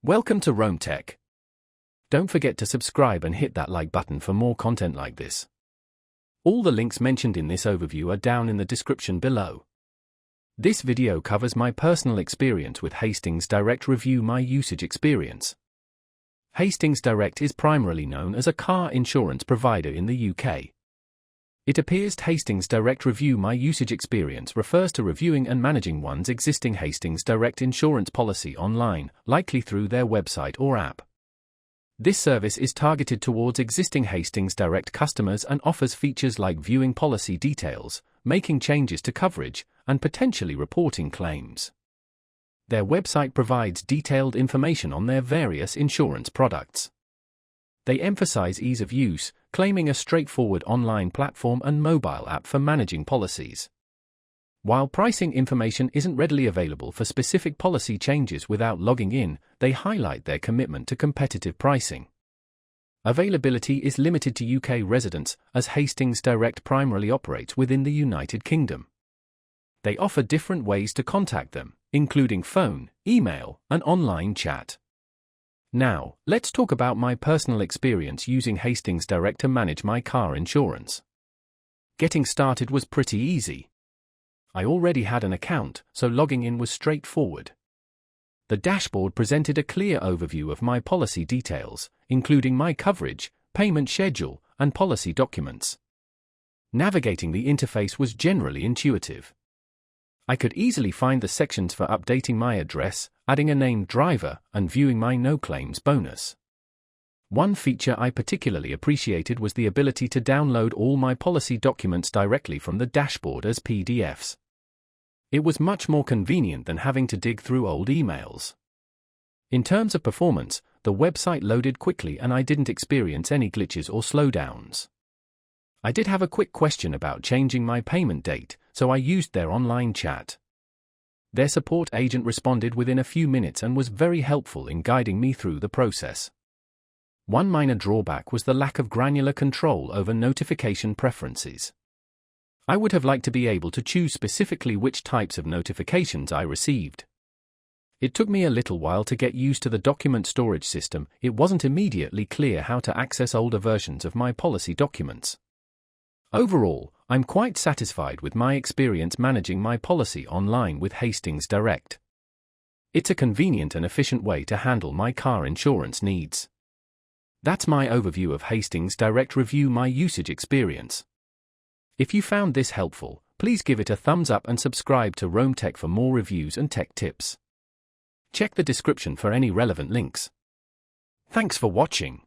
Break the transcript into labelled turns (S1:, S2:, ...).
S1: Welcome to Rome Tech. Don't forget to subscribe and hit that like button for more content like this. All the links mentioned in this overview are down in the description below. This video covers my personal experience with Hastings Direct. Review my usage experience. Hastings Direct is primarily known as a car insurance provider in the UK. It appears Hastings Direct. Review my usage experience refers to reviewing and managing one's existing Hastings Direct insurance policy online, likely through their website or app. This service is targeted towards existing Hastings Direct customers and offers features like viewing policy details, making changes to coverage, and potentially reporting claims. Their website provides detailed information on their various insurance products. They emphasize ease of use, claiming a straightforward online platform and mobile app for managing policies. While pricing information isn't readily available for specific policy changes without logging in, they highlight their commitment to competitive pricing. Availability is limited to UK residents, as Hastings Direct primarily operates within the United Kingdom. They offer different ways to contact them, including phone, email, and online chat. Now, let's talk about my personal experience using Hastings Direct to manage my car insurance. Getting started was pretty easy. I already had an account, so logging in was straightforward. The dashboard presented a clear overview of my policy details, including my coverage, payment schedule, and policy documents. Navigating the interface was generally intuitive. I could easily find the sections for updating my address, adding a named driver, and viewing my no-claims bonus. One feature I particularly appreciated was the ability to download all my policy documents directly from the dashboard as PDFs. It was much more convenient than having to dig through old emails. In terms of performance, the website loaded quickly and I didn't experience any glitches or slowdowns. I did have a quick question about changing my payment date, so I used their online chat. Their support agent responded within a few minutes and was very helpful in guiding me through the process. One minor drawback was the lack of granular control over notification preferences. I would have liked to be able to choose specifically which types of notifications I received. It took me a little while to get used to the document storage system. It wasn't immediately clear how to access older versions of my policy documents. Overall, I'm quite satisfied with my experience managing my policy online with Hastings Direct. It's a convenient and efficient way to handle my car insurance needs. That's my overview of Hastings Direct. Review my usage experience. If you found this helpful, please give it a thumbs up and subscribe to Rome Tech for more reviews and tech tips. Check the description for any relevant links. Thanks for watching.